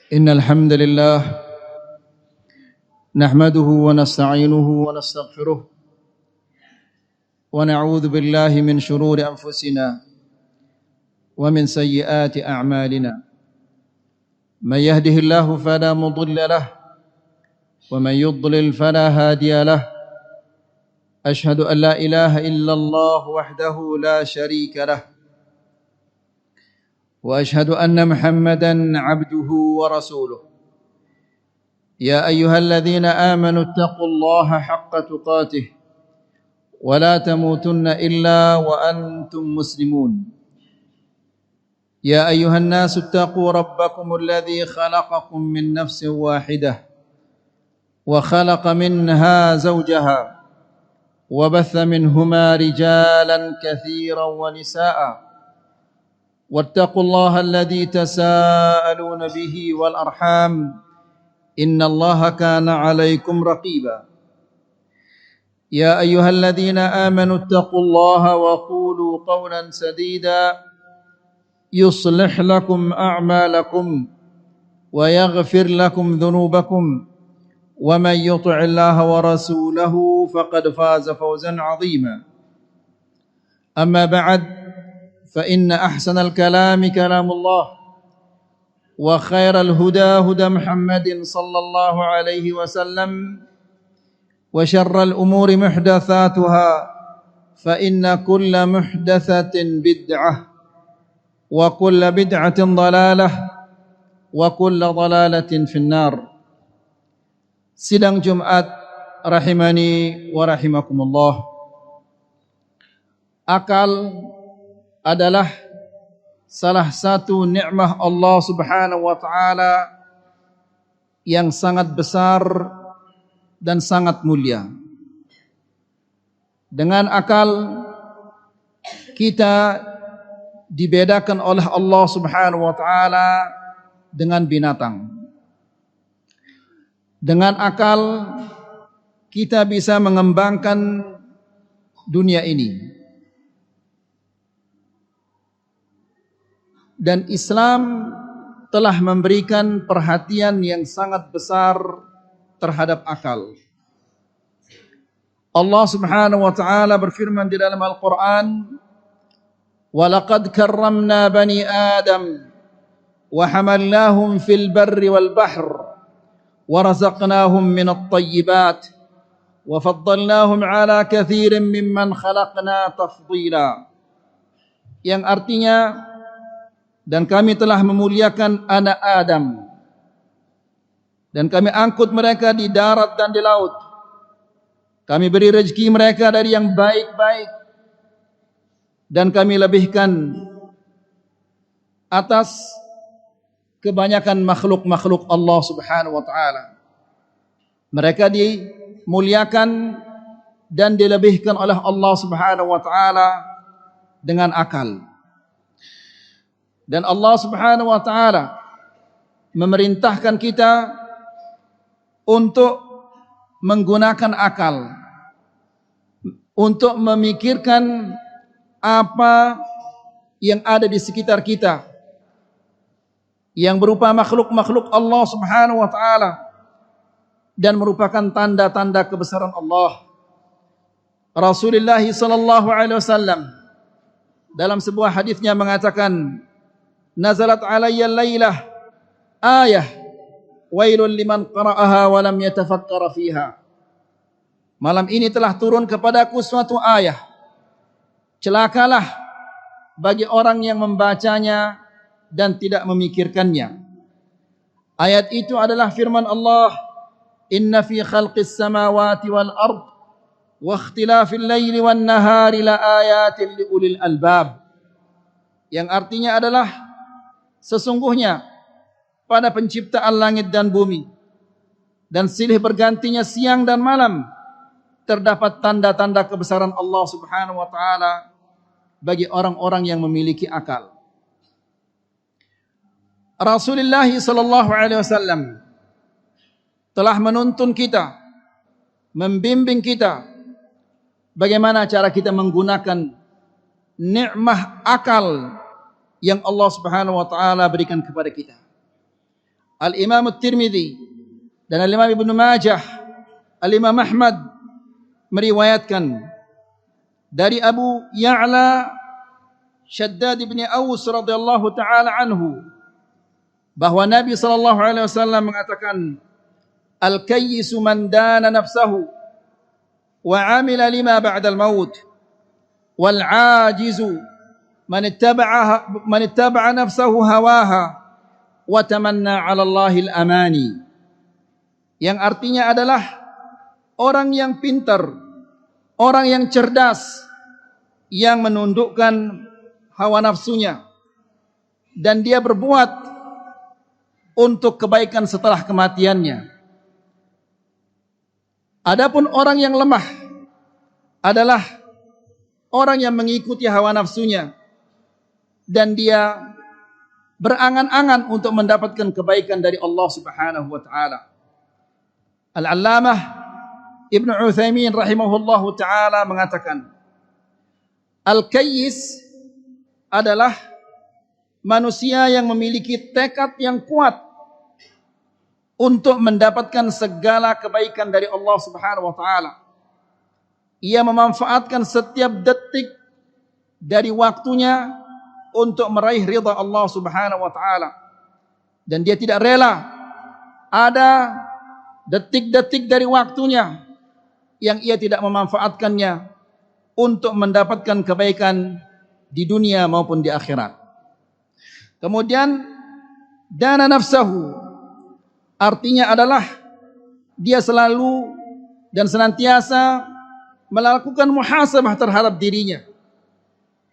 إن الحمد لله نحمده ونستعينه ونستغفره ونعوذ بالله من شرور أنفسنا ومن سيئات أعمالنا من يهده الله فلا مضل له ومن يضلل فلا هادي له أشهد أن لا إله إلا الله وحده لا شريك له وأشهد أن محمدًا عبده ورسوله يا أيها الذين آمنوا اتقوا الله حق تقاته ولا تموتن إلا وأنتم مسلمون يا أيها الناس اتقوا ربكم الذي خلقكم من نفس واحدة وخلق منها زوجها وبث منهما رجالا كثيرا ونساء واتقوا الله الذي تساءلون به والأرحام إن الله كان عليكم رقيبا يا أيها الذين آمنوا اتقوا الله وقولوا قولا سديدا يصلح لكم أعمالكم ويغفر لكم ذنوبكم ومن يطع الله ورسوله فقد فاز فوزا عظيما أما بعد فإن أحسن الكلام كلام الله وخير الهدى هدى محمد صلى الله عليه وسلم وشر الأمور محدثاتها فإن كل محدثة بدعة وكل بدعة ضلالة وكل ضلالة في النار. Sidang Jumat rahimani wa rahimakumullah. Akal adalah salah satu nikmat Allah Subhanahu wa taala yang sangat besar dan sangat mulia. Dengan akal kita dibedakan oleh Allah Subhanahu wa taala dengan binatang. Dengan akal kita bisa mengembangkan dunia ini. Dan Islam telah memberikan perhatian yang sangat besar terhadap akal. Allah Subhanahu wa taala berfirman di dalam Al-Qur'an, "Wa laqad karramna bani Adam wa hamalnahum fil barri wal bahr wa razaqnahum minat thayyibat wa faddalnahum ala katsirin mimman khalaqna tafdila." Yang artinya, dan kami telah memuliakan anak Adam dan kami angkut mereka di darat dan di laut. Kami beri rezeki mereka dari yang baik-baik dan kami lebihkan atas kebanyakan makhluk-makhluk Allah Subhanahu wa taala. Mereka dimuliakan dan dilebihkan oleh Allah Subhanahu wa taala dengan akal. Dan Allah Subhanahu wa taala memerintahkan kita untuk menggunakan akal, untuk memikirkan apa yang ada di sekitar kita yang berupa makhluk-makhluk Allah Subhanahu wa taala dan merupakan tanda-tanda kebesaran Allah. Rasulullah sallallahu alaihi wasallam dalam sebuah hadisnya mengatakan, "Nazalat alayya laylah ayah wailul liman qara'aha wa lam yatafakkar fiha." Malam ini telah turun kepadaku suatu ayat. Celakalah bagi orang yang membacanya dan tidak memikirkannya. Ayat itu adalah firman Allah, "Inna fi khalqis samawati wal ard wa ikhtilafil laili wan nahari la ayatin li ulil albab." Yang artinya adalah, sesungguhnya pada penciptaan langit dan bumi dan silih bergantinya siang dan malam terdapat tanda-tanda kebesaran Allah Subhanahu wa taala bagi orang-orang yang memiliki akal. Rasulullah sallallahu alaihi wasallam telah menuntun kita, membimbing kita bagaimana cara kita menggunakan nikmat akal yang Allah Subhanahu wa taala berikan kepada kita. Al-Imam At-Tirmidzi dan Al-Imam Ibnu Majah, Al-Imam Ahmad meriwayatkan dari Abu Ya'la Shaddad bin Aus radhiyallahu taala anhu bahwa Nabi sallallahu alaihi wasallam mengatakan, al-kayyisu man dana nafsahu wa 'amila lima ba'da al-maut wal 'ajizu man ittaba'a nafsahu hawaha wa tamanna 'ala Allahil amani. Yang artinya adalah orang yang pintar, orang yang cerdas, yang menundukkan hawa nafsunya dan dia berbuat untuk kebaikan setelah kematiannya. Adapun orang yang lemah adalah orang yang mengikuti hawa nafsunya dan dia berangan-angan untuk mendapatkan kebaikan dari Allah Subhanahu wa taala. Al-Allamah Ibnu Utsaimin rahimahullahu taala mengatakan, al-kayyis adalah manusia yang memiliki tekad yang kuat untuk mendapatkan segala kebaikan dari Allah Subhanahu wa taala. Ia memanfaatkan setiap detik dari waktunya untuk meraih ridha Allah Subhanahu wa taala. Dan dia tidak rela ada detik-detik dari waktunya yang ia tidak memanfaatkannya untuk mendapatkan kebaikan di dunia maupun di akhirat. Kemudian dana nafsahu artinya adalah dia selalu dan senantiasa melakukan muhasabah terhadap dirinya.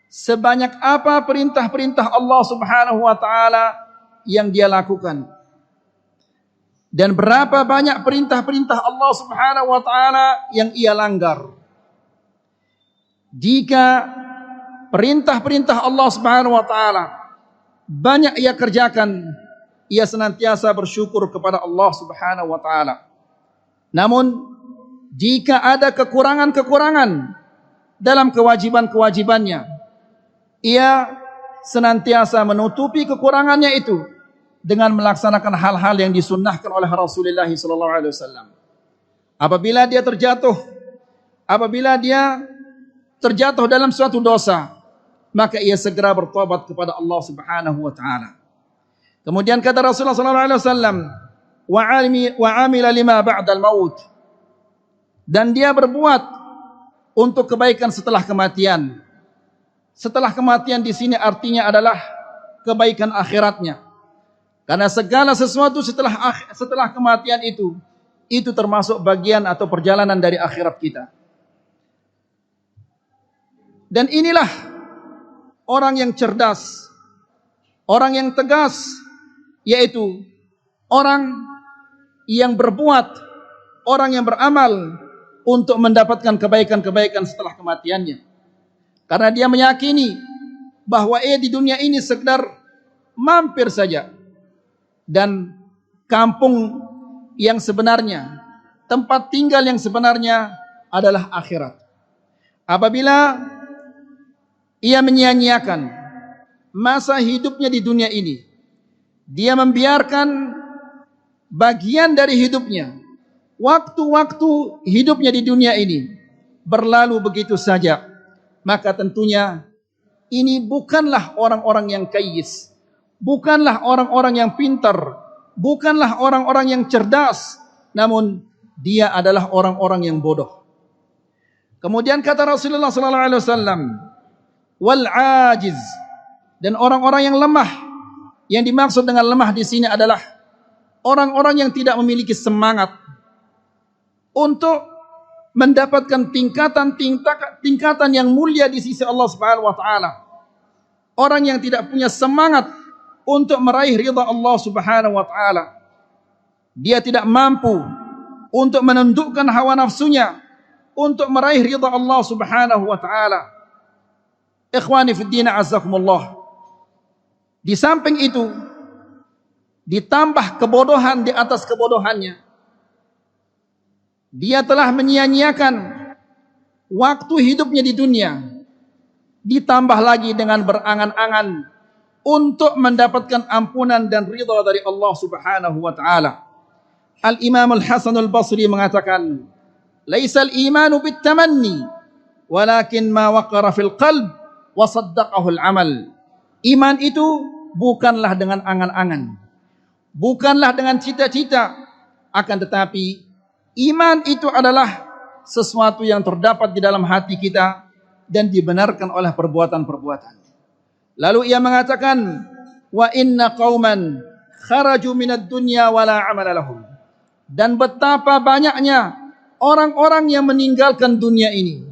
Sebanyak apa perintah-perintah Allah Subhanahu wa taala yang dia lakukan, dan berapa banyak perintah-perintah Allah Subhanahu wa taala yang ia langgar. Jika perintah-perintah Allah Subhanahu wa taala banyak ia kerjakan, ia senantiasa bersyukur kepada Allah Subhanahu wa taala. Namun jika ada kekurangan-kekurangan dalam kewajiban-kewajibannya, ia senantiasa menutupi kekurangannya itu dengan melaksanakan hal-hal yang disunnahkan oleh Rasulullah SAW. Apabila dia terjatuh dalam suatu dosa, maka ia segera bertobat kepada Allah Subhanahu wa taala. Kemudian kata Rasulullah SAW, wa amila lima ba'dal maut, dan dia berbuat untuk kebaikan setelah kematian. Setelah kematian di sini artinya adalah kebaikan akhiratnya. Karena segala sesuatu setelah kematian itu termasuk bagian atau perjalanan dari akhirat kita. Dan inilah orang yang cerdas, orang yang tegas, yaitu orang yang berbuat, orang yang beramal untuk mendapatkan kebaikan-kebaikan setelah kematiannya. Karena dia meyakini bahwa di dunia ini sekedar mampir saja, dan kampung yang sebenarnya, tempat tinggal yang sebenarnya adalah akhirat. Apabila ia menyia-nyiakan masa hidupnya di dunia ini, dia membiarkan bagian dari hidupnya, waktu-waktu hidupnya di dunia ini berlalu begitu saja, maka tentunya ini bukanlah orang-orang yang kayyis, bukanlah orang-orang yang pintar, bukanlah orang-orang yang cerdas, namun dia adalah orang-orang yang bodoh. Kemudian kata Rasulullah SAW, wal ajiz, dan orang-orang yang lemah. Yang dimaksud dengan lemah di sini adalah orang-orang yang tidak memiliki semangat untuk mendapatkan tingkatan yang mulia di sisi Allah Subhanahu wa taala. Orang yang tidak punya semangat untuk meraih ridha Allah Subhanahu wa taala. Dia tidak mampu untuk menundukkan hawa nafsunya untuk meraih ridha Allah Subhanahu wa taala. Ikhwani fid din, azzakumullah. Di samping itu, ditambah kebodohan di atas kebodohannya, dia telah menyia-nyiakan waktu hidupnya di dunia, ditambah lagi dengan berangan-angan untuk mendapatkan ampunan dan ridha dari Allah Subhanahu wa taala. Al-Imam Al-Hasan Al-Basri mengatakan, "Laisal imanu bitamanni, walakin ma waqara fil qalb wa saddaqahu al-amal." Iman itu bukanlah dengan angan-angan, bukanlah dengan cita-cita, akan tetapi iman itu adalah sesuatu yang terdapat di dalam hati kita dan dibenarkan oleh perbuatan-perbuatan. Lalu ia mengatakan, "Wa inna qauman kharaju minad dunya wala amala lahum." Dan betapa banyaknya orang-orang yang meninggalkan dunia ini.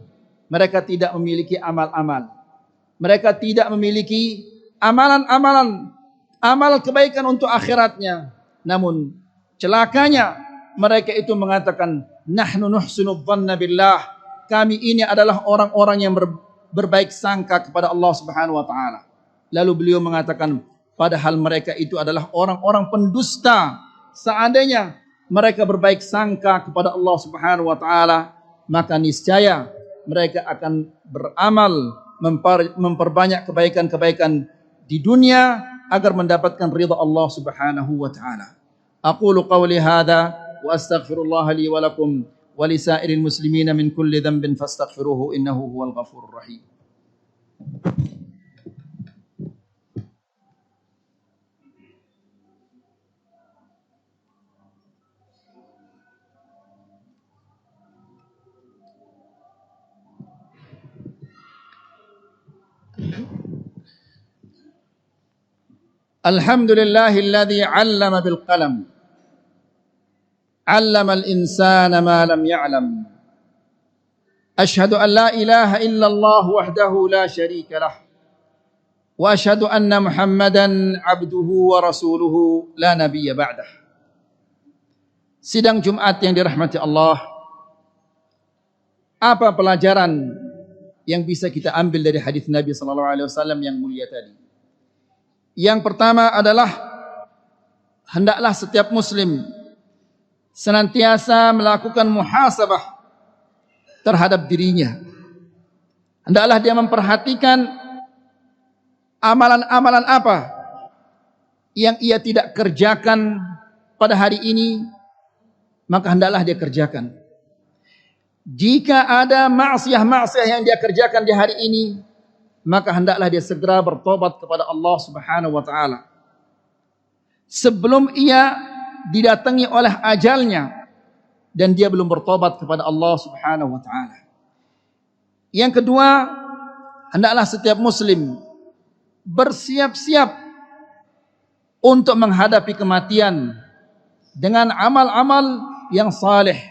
Mereka tidak memiliki amal-amal. Mereka tidak memiliki amalan-amalan, amal kebaikan untuk akhiratnya. Namun celakanya mereka itu mengatakan, "Nahnu nuhsinu dhanna billah." Kami ini adalah orang-orang yang berbaik sangka kepada Allah Subhanahu wa taala. Lalu beliau mengatakan, padahal mereka itu adalah orang-orang pendusta. Seandainya mereka berbaik sangka kepada Allah Subhanahu wa taala, maka niscaya mereka akan beramal memperbanyak kebaikan-kebaikan di dunia agar mendapatkan ridha Allah Subhanahu wa taala. Aqulu qawli hadza wa astaghfirullah li wa lakum wa li sa'iril muslimin min kulli dhanbin fastaghfiruhu innahu huwal ghafurur rahim. Alhamdulillahilladzi 'allama bil qalam, 'allamal insana ma lam ya'lam. Asyhadu an la ilaha illallah wahdahu la syarika lah, wa asyhadu anna Muhammadan 'abduhu wa rasuluhu la nabiyya ba'dah. Sidang Jumat yang dirahmati Allah, apa pelajaran yang bisa kita ambil dari hadis Nabi sallallahu alaihi wasallam yang mulia tadi? Yang pertama adalah hendaklah setiap muslim senantiasa melakukan muhasabah terhadap dirinya. Hendaklah dia memperhatikan amalan-amalan apa yang ia tidak kerjakan pada hari ini, maka hendaklah dia kerjakan. Jika ada maksiat-maksiat yang dia kerjakan di hari ini, maka hendaklah dia segera bertobat kepada Allah Subhanahu wa taala sebelum ia didatangi oleh ajalnya dan dia belum bertobat kepada Allah Subhanahu wa taala. Yang kedua, hendaklah setiap muslim bersiap-siap untuk menghadapi kematian dengan amal-amal yang saleh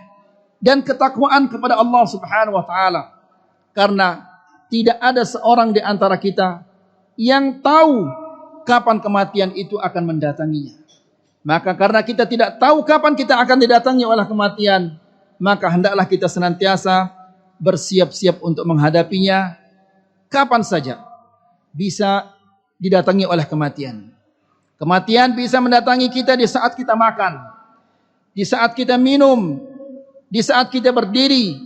dan ketakwaan kepada Allah Subhanahu wa taala, karena tidak ada seorang di antara kita yang tahu kapan kematian itu akan mendatanginya. Maka karena kita tidak tahu kapan kita akan didatangi oleh kematian, maka hendaklah kita senantiasa bersiap-siap untuk menghadapinya kapan saja bisa didatangi oleh kematian. Kematian bisa mendatangi kita di saat kita makan, di saat kita minum, di saat kita berdiri,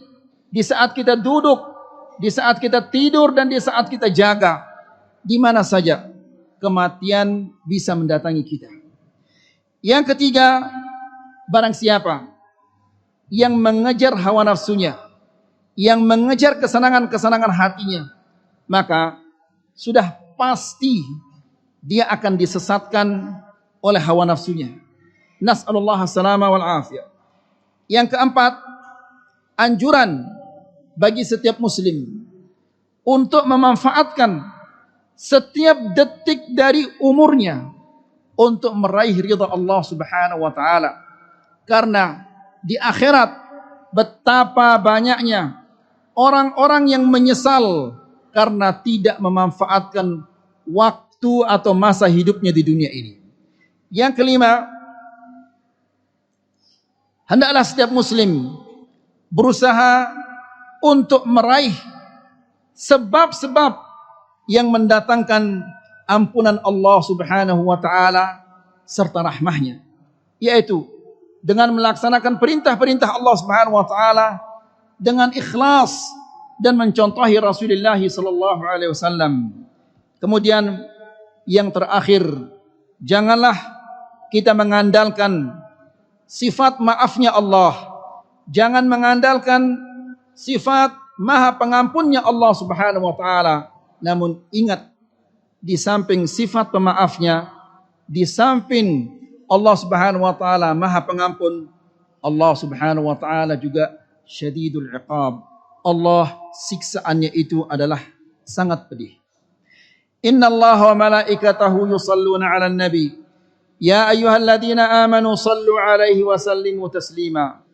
di saat kita duduk, di saat kita tidur, dan di saat kita jaga. Di mana saja kematian bisa mendatangi kita. Yang ketiga, barang siapa yang mengejar hawa nafsunya, yang mengejar kesenangan-kesenangan hatinya, maka sudah pasti dia akan disesatkan oleh hawa nafsunya. Nas'alullah as-salama wal afiyah. Yang keempat, anjuran bagi setiap muslim untuk memanfaatkan setiap detik dari umurnya untuk meraih ridha Allah Subhanahu wa taala. Karena di akhirat betapa banyaknya orang-orang yang menyesal karena tidak memanfaatkan waktu atau masa hidupnya di dunia ini. Yang kelima, hendaklah setiap muslim berusaha untuk meraih sebab-sebab yang mendatangkan ampunan Allah Subhanahu wa taala serta rahmahnya, yaitu dengan melaksanakan perintah-perintah Allah Subhanahu wa taala dengan ikhlas dan mencontohi Rasulullah sallallahu alaihi wasallam. Kemudian yang terakhir, janganlah kita mengandalkan sifat maafnya Allah. Jangan mengandalkan sifat maha pengampunnya Allah subhanahu wa ta'ala. Namun ingat, di samping sifat pemaafnya, di samping Allah subhanahu wa ta'ala maha pengampun, Allah subhanahu wa ta'ala juga syadidul iqab. Allah siksaannya itu adalah sangat pedih. Inna Allah wa malaikatahu yusalluna ala nabi. Ya ayyuhalladzina amanu sallu alaihi wa sallimu taslima.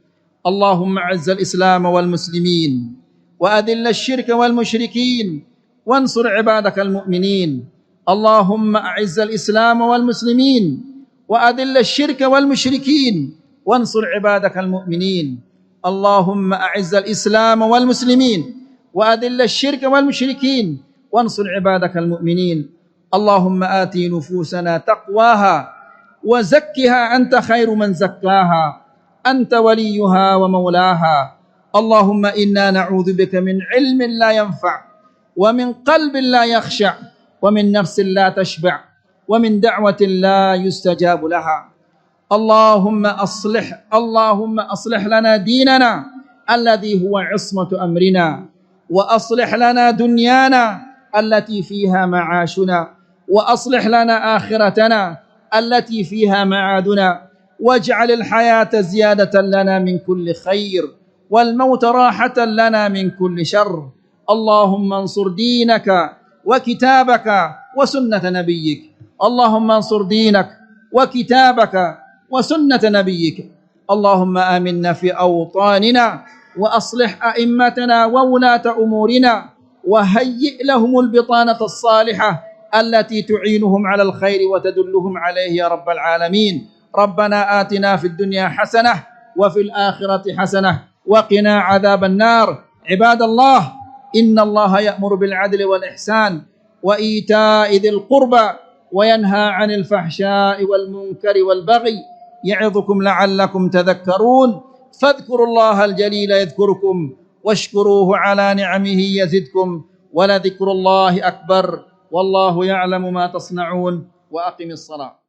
Allahumma azzal islam wal muslimin wa adhill asyirka wal musyrikin wansur ibadakal mu'minin. Allahumma a'izzal islam wal muslimin wa adhill asyirka wal musyrikin wansur ibadakal mu'minin. Allahumma a'izzal islam wal muslimin wa adhill asyirka wal musyrikin wansur ibadakal mu'minin. Allahumma ati nufusana taqwaha wa zakkiha anta khairu man zakkaha أنت وليها ومولاها. اللهم إنا نعوذ بك من علم لا ينفع ومن قلب لا يخشع ومن نفس لا تشبع ومن دعوة لا يستجاب لها. اللهم أصلح لنا ديننا الذي هو عصمة أمرنا وأصلح لنا دنيانا التي فيها معاشنا وأصلح لنا آخرتنا التي فيها معادنا واجعل الحياة زيادة لنا من كل خير والموت راحة لنا من كل شر. اللهم انصر دينك وكتابك وسنة نبيك. اللهم انصر دينك وكتابك وسنة نبيك. اللهم آمنا في أوطاننا وأصلح أئمتنا وولاة أمورنا وهيئ لهم البطانة الصالحة التي تعينهم على الخير وتدلهم عليه يا رب العالمين. ربنا آتنا في الدنيا حسنة وفي الآخرة حسنة وقنا عذاب النار. عباد الله، إن الله يأمر بالعدل والإحسان وإيتاء ذي القربى وينهى عن الفحشاء والمنكر والبغي يعظكم لعلكم تذكرون. فاذكروا الله الجليل يذكركم واشكروه على نعمه يزدكم ولذكر الله أكبر والله يعلم ما تصنعون. وأقم الصلاة.